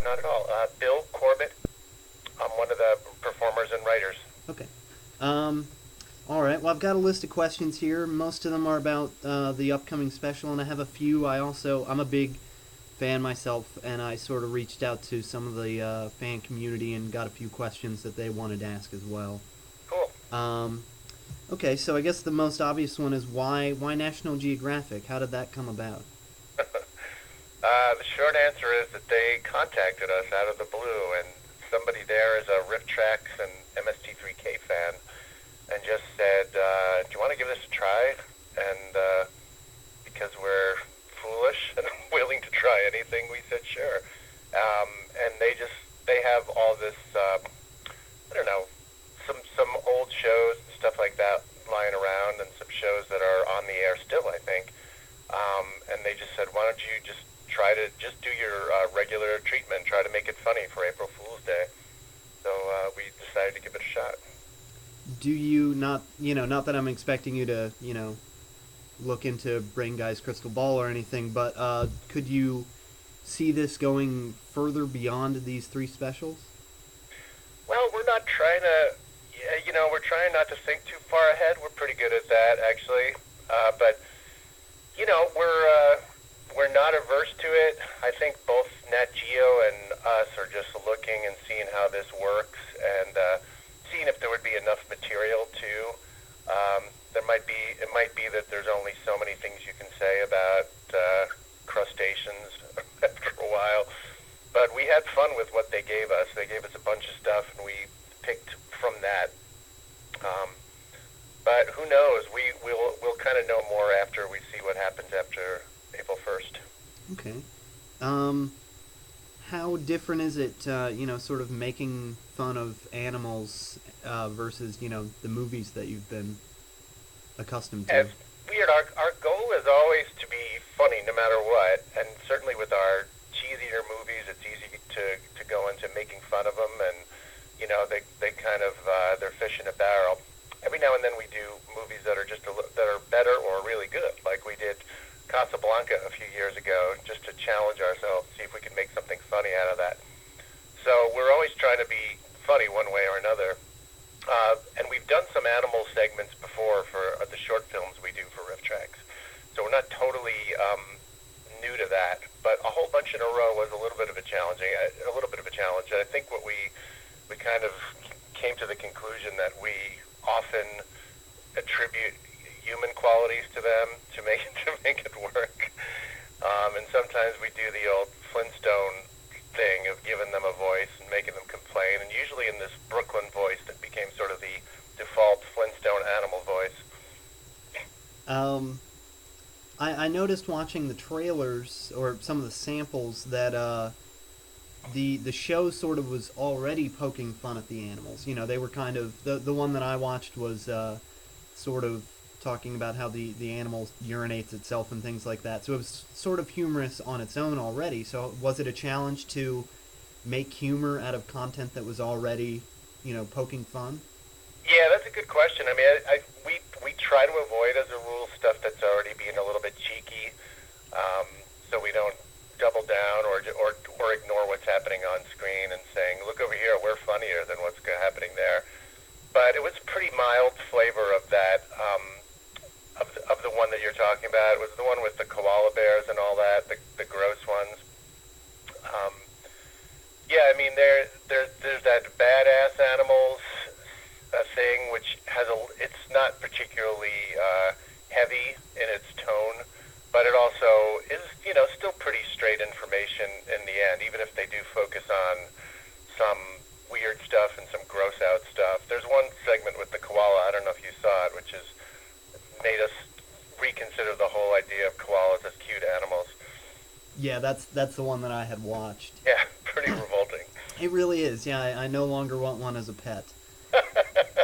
Not at all. Bill Corbett. I'm one of the performers and writers. Okay. Um, all right. Well, I've got a list of questions here. Most of them are about the upcoming special, and I have a few. I'm a big fan myself, and I sort of reached out to some of the fan community and got a few questions that they wanted to ask as well. Cool. Um, okay, so I guess the most obvious one is why National Geographic? How did that come about? The short answer is that they contacted us out of the blue, and somebody there is a Rifftrax and MST3K fan, and just said, "Do you want to give this a try?" And because we're foolish and willing to try anything, we said sure. And they have all this I don't know, some old shows and stuff like that lying around, and some shows that are on the air still, I think. And they just said, why don't you just try to just do your regular treatment, try to make it funny for April Fool's Day. So we decided to give it a shot. Do you not, not that I'm expecting you to, look into Brain Guy's crystal ball or anything, but could you see this going further beyond these three specials? Well, we're not trying to, we're trying not to think too far ahead. We're pretty good at that, actually. But we're not averse to it. I think both Nat Geo and us are just looking and seeing how this works, and seeing if there would be enough material too. It might be that there's only so many things you can say about crustaceans after a while. But we had fun with what they gave us. They gave us a bunch of stuff, and we picked from that. Um, but who knows? We'll kind of know more after we see what happens after April 1st. Okay. Um, how different is it, sort of making fun of animals versus, the movies that you've been accustomed to? As weird, our goal is always to be funny no matter what, and certainly with our cheesier movies, it's easy to go into making fun of them, and they kind of they're fish in a barrel. Every now and then we do movies that are that are better or really good, like we did Casablanca a few years ago, just to challenge ourselves, see if we can make something funny out of that. So we're always trying to be funny one way or another. And we've done some animal segments before for the short films we do for Rifftrax. So we're not totally new to that, but a whole bunch in a row was a little bit of a challenge. And I think what we kind of came to the conclusion that we often attribute human qualities to them to make to make it work. And sometimes we do the old Flintstone thing of giving them a voice and making them complain, and usually in this Brooklyn voice that became sort of the default Flintstone animal voice. Um, I noticed watching the trailers or some of the samples that the show sort of was already poking fun at the animals. They were kind of the one that I watched was sort of talking about how the animal urinates itself and things like that. So it was sort of humorous on its own already. So was it a challenge to make humor out of content that was already, poking fun? Yeah, that's a good question. I mean, we try to avoid, as a rule, stuff that's already being a little bit cheeky, so we don't double down or ignore what's happening on screen and saying, "Look over here, we're funnier than what's happening there." But it was a pretty mild flavor of that. Of the one that you're talking about, it was the one with the koala bears and all that, the gross ones. Um, yeah, I mean there's that badass animals thing, which it's not particularly heavy in its tone, but it also is still pretty straight information in the end, even if they do focus on some weird stuff and some gross out stuff. There's one segment with the koala, I don't know if you saw it, which is made us reconsider the whole idea of koalas as cute animals. Yeah, that's the one that I had watched. Yeah, pretty revolting. It really is. Yeah, I no longer want one as a pet.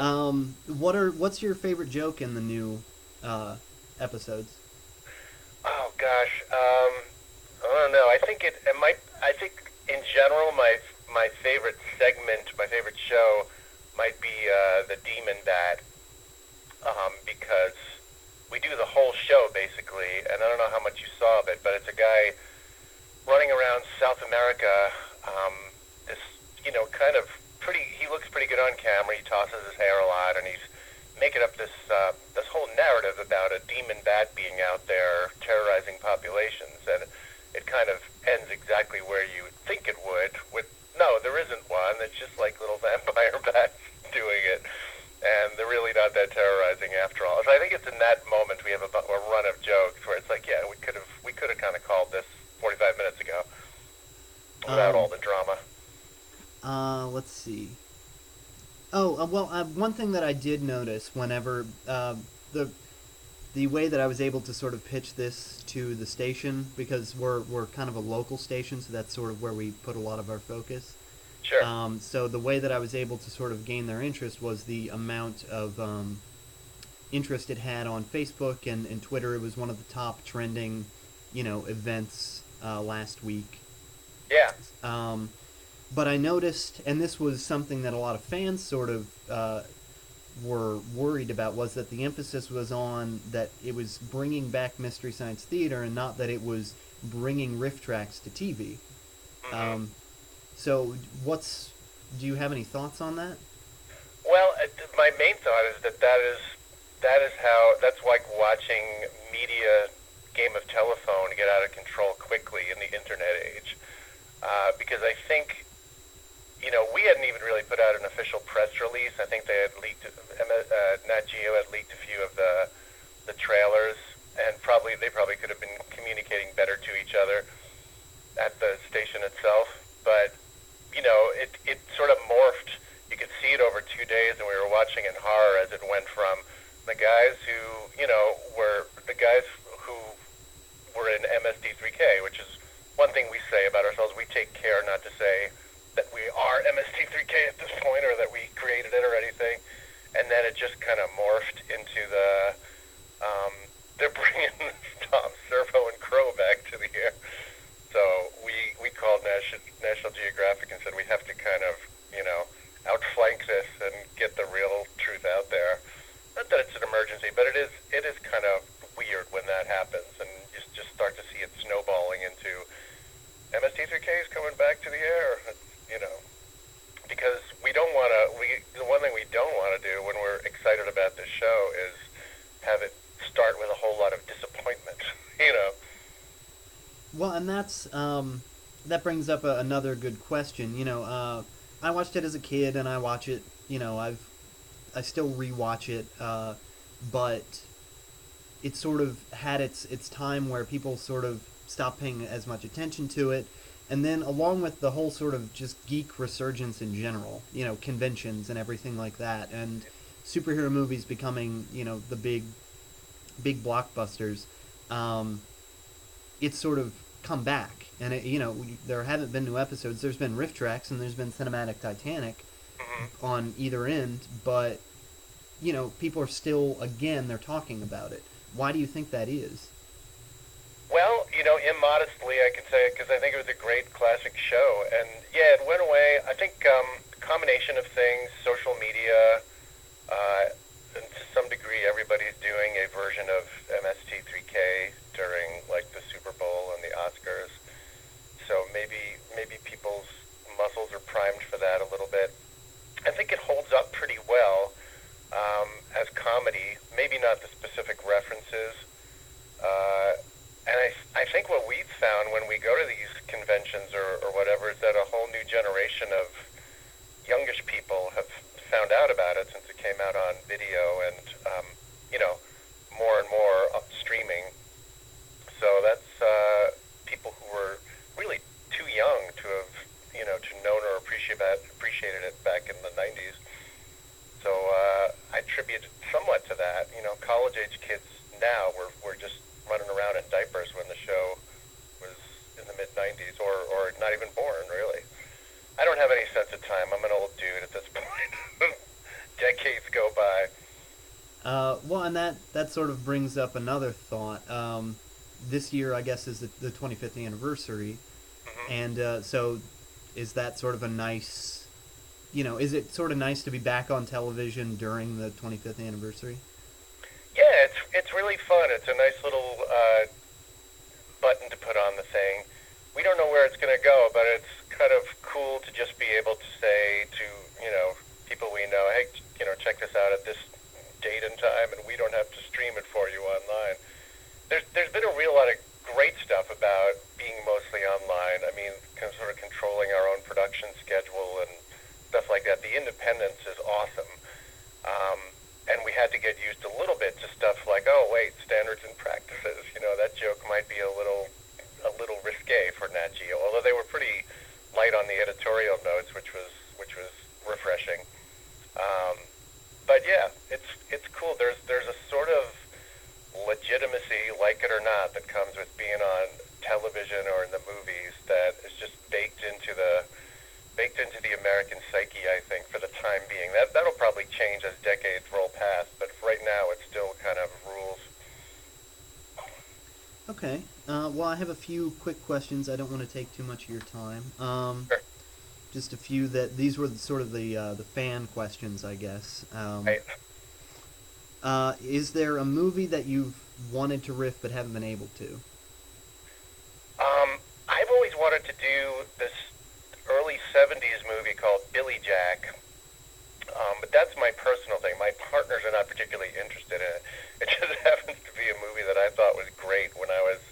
What's your favorite joke in the new episodes? Oh gosh, I don't know. I think it might. I think in general, my favorite segment, my favorite show, might be the Demon Bat, because we do the whole show basically, and I don't know how much you saw of it, but it's a guy running around South America this, kind of pretty. He looks pretty good on camera. He tosses his hair a lot, and he's making up this whole narrative about a demon bat being out there terrorizing populations, and it kind of ends exactly where you would think it would. With no, there isn't one. It's just like little vampire bats doing it, and they're really not that terrorizing after all. So I think it's in that moment we have a run of jokes where it's like, yeah, we could have kind of called this 45 minutes ago without all the drama. Let's see. One thing that I did notice whenever the way that I was able to sort of pitch this to the station, because we're kind of a local station, so that's sort of where we put a lot of our focus. Sure. So the way that I was able to sort of gain their interest was the amount of interest it had on Facebook and Twitter. It was one of the top trending, events last week. Yeah. But I noticed, and this was something that a lot of fans sort of were worried about, was that the emphasis was on that it was bringing back Mystery Science Theater and not that it was bringing Rifftrax to TV. Mm-hmm. So do you have any thoughts on that? Well, my main thought is that's like watching media game of telephone get out of control quickly in the internet age. Because I think, we hadn't even really put out an official press release. I think they had leaked, Nat Geo had leaked a few of the trailers, and they probably could have been communicating better to each other at the station itself. But, it sort of morphed. You could see it over 2 days, and we were watching in horror as it went from the guys who were in MSD3K, which is one thing we say about ourselves. We take care not to say that we are MSD3K at this point or that we created it or anything. And then it just kind of morphed into they're bringing Tom Servo and Crow back to the air. So we called National Geographic and said we have to kind of, outflank this and get the real truth out there. Not that it's an emergency, but it is kind of weird when that happens, and you just start to see it snowballing into MST3K is coming back to the air, because the one thing we don't want to do when we're excited about this show is have it start with a whole lot of disappointment, Well, and that brings up another good question. I watched it as a kid, and I watch it. I still rewatch it, but it sort of had its time where people sort of stopped paying as much attention to it, and then along with the whole sort of just geek resurgence in general, conventions and everything like that, and superhero movies becoming the big blockbusters. It's sort of come back, and there haven't been new episodes. There's been Rifftrax and there's been Cinematic Titanic on either end, but people are still, again, they're talking about it. Why do you think that is? Well, immodestly I can say it because I think it was a great classic show, and yeah, it went away. I think combination of things, social media, and to some degree everybody's doing a version of MST3K during like the Super Bowl and the Oscars. So maybe people's muscles are primed for that a little bit. I think it holds up pretty well as comedy. Maybe not the specific references. And I think what we've found when we go to these conventions or whatever is that a whole new generation of youngish people have found out about it since it came out on video and, more and more up streaming. So that's people who were really too young to have, to known or appreciated it back in the 90s. So I attribute somewhat to that. College-age kids now were just running around in diapers when the show was in the mid-90s, or not even born, really. I don't have any sense of time. I'm an old dude at this point. Decades go by. Well, and that sort of brings up another thought. This year, I guess, is the 25th anniversary, and so is that sort of a nice, is it sort of nice to be back on television during the 25th anniversary? Yeah, it's really fun. It's a nice little button to put on the thing. We don't know where it's going to go, but it's kind of cool to just be able to say to, people we know, hey, check this out at this date and time, and we don't have to stream it for you online. There's been a real lot of great stuff about being mostly online. I mean, sort of controlling our own production schedule and stuff like that. The independence is awesome. And we had to get used a little bit to stuff like, oh, wait, standards and practices. That joke might be a little risque for Nat Geo, although they were pretty light on the editorial notes, which was refreshing. But yeah, it's cool. There's a sort of legitimacy, like it or not, that comes with being on television or in the movies that is just baked into the American psyche, I think, for the time being. That'll probably change as decades roll past, but right now it still kind of rules. Okay. Well, I have a few quick questions. I don't want to take too much of your time. Sure. Just a few these were sort of the fan questions, I guess. Right. Is there a movie that you've wanted to riff but haven't been able to? I've always wanted to do this early 70s movie called Billy Jack, but that's my personal thing. My partners are not particularly interested in it. It just happens to be a movie that I thought was great when I was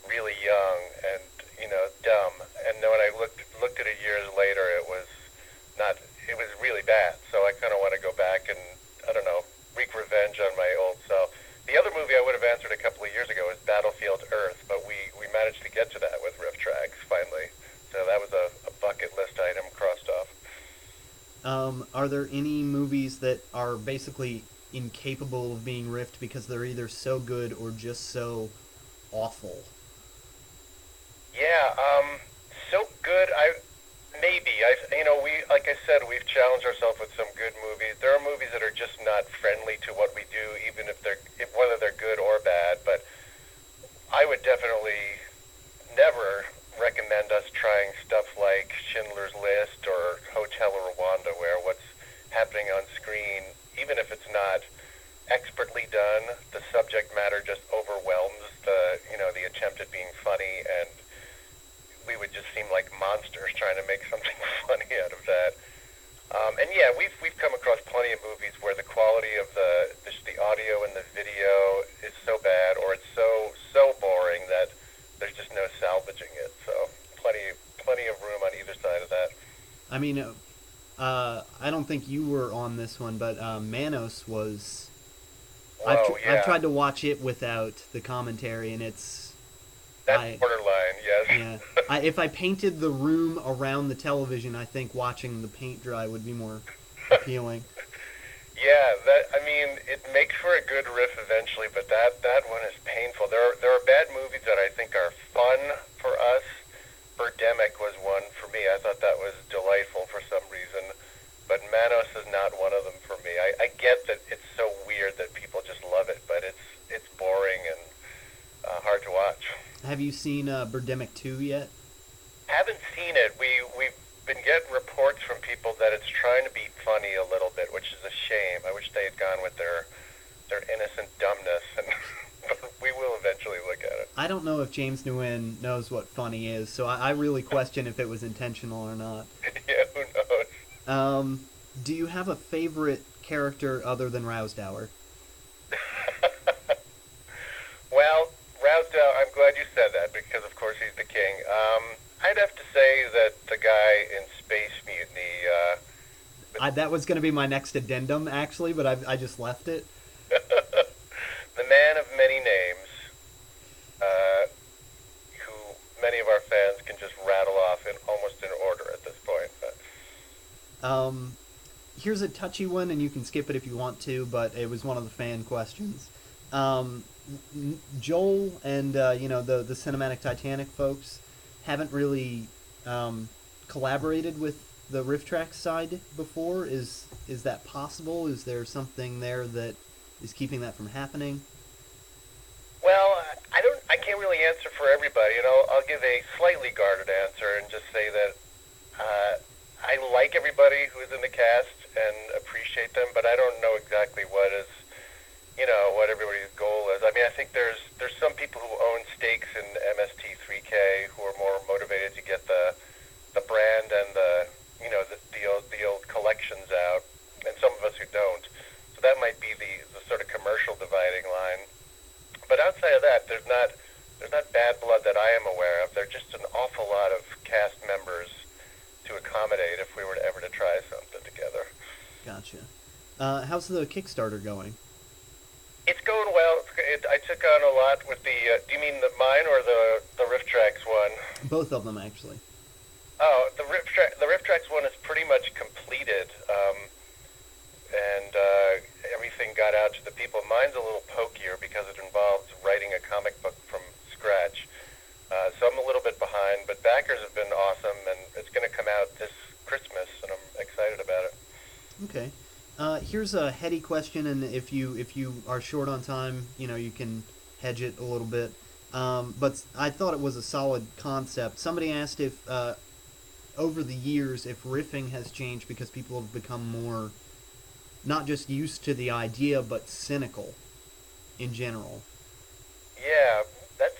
really young and, dumb. And then when I looked at it years later, it was really bad. So I kind of want to go back and, I don't know, wreak revenge on my old self. The other movie I would have answered a couple of years ago was Battlefield Earth, but we managed to get to that with Rifftrax finally. So that was a bucket list item crossed off. Are there any movies that are basically incapable of being riffed because they're either so good or just so awful? Yeah, so good. We, like I said, we've challenged ourselves with some good movies. There are movies that are just not friendly to what we do, even whether they're good or bad. But I would definitely never recommend us trying stuff like Schindler's List or Hotel Rwanda, where what's happening on screen, even if it's not expertly done, the subject matter just overwhelms the attempt at being funny, and we would just seem like monsters trying to make something funny out of that. And yeah, we've come across plenty of movies where the quality of the audio and the video is so bad, or it's so boring that there's just no salvaging it. So plenty of room on either side of that. I mean, I don't think you were on this one, but Manos was. Whoa, yeah. I've tried to watch it without the commentary, and it's. That's borderline, yes. Yeah. If I painted the room around the television, I think watching the paint dry would be more appealing. Yeah, it makes for a good riff eventually, but that one is painful. There are bad movies that I think are fun for us. Birdemic was one for me. I thought that was delightful for some reason, but Manos is not one of them for me. I get that it's so weird that people just love it, but it's boring and hard to watch. Have you seen Birdemic 2 yet? Haven't seen it. We've been getting reports from people that it's trying to be funny a little bit, which is a shame. I wish they had gone with their innocent dumbness, and we will eventually look at it. I don't know if James Nguyen knows what funny is, so I really question if it was intentional or not. Yeah, who knows? Do you have a favorite character other than Rousdower? Well, Rousdower, I'm glad you said that, because of course he's the king. I'd have to say that the guy in Space Mutiny... that was going to be my next addendum, actually, but I just left it. The man of many names, who many of our fans can just rattle off almost in order at this point. But. Here's a touchy one, and you can skip it if you want to, but it was one of the fan questions. Joel and the Cinematic Titanic folks haven't really collaborated with the Rifftrax side before. Is that possible? Is there something there that is keeping that from happening? Well, I can't really answer for everybody, and I'll give a slightly guarded answer and just say that I like everybody who's in the cast and appreciate them, but I don't know exactly what what everybody's goal is. I mean, I think there's some people who own stakes in MST3K who are more motivated to get the the brand and the old collections out, and some of us who don't. So that might be the sort of commercial dividing line. But outside of that, there's not bad blood that I am aware of. There's just an awful lot of cast members to accommodate if we were ever to try something together. Gotcha. How's the Kickstarter going? It's going well. I took on a lot with the. Do you mean mine or the Rifftrax one? Both of them, actually. Oh, the Rifftrax one is pretty much completed, and everything got out to the people. Mine's a little pokier because it involves writing a comic book from scratch. So I'm a little bit behind, but backers have been awesome, and it's going to come out this Christmas, and I'm excited about it. Okay. Here's a heady question, and if you are short on time, you can hedge it a little bit. But I thought it was a solid concept. Somebody asked if, over the years, if riffing has changed because people have become more, not just used to the idea, but cynical in general. Yeah, that's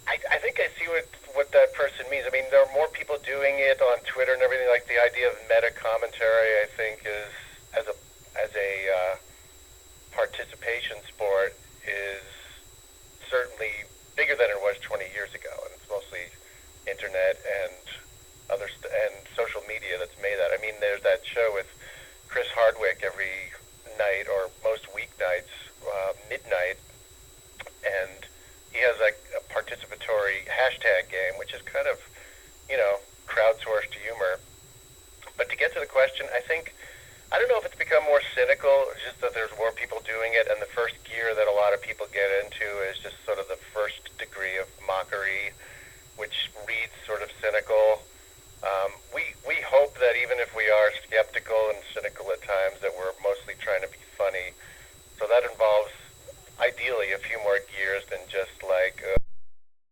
I think I see what that person means. I mean, there are more people doing it on Twitter and everything. Like the idea of meta commentary, I think, is as a participation sport is certainly bigger than it was 20 years ago, and it's mostly internet and and social media that's made that. I mean, there's that show with Chris Hardwick every night or most weeknights, midnight, and he has like a participatory hashtag game, which is kind of, crowdsourced humor. But to get to the question, I don't know if it's become more cynical, just that there's more people doing it, and the first gear that a lot of people get into is just sort of the first degree of mockery, which reads sort of cynical. We hope that even if we are skeptical and cynical at times, that we're mostly trying to be funny. So that involves, ideally, a few more gears than just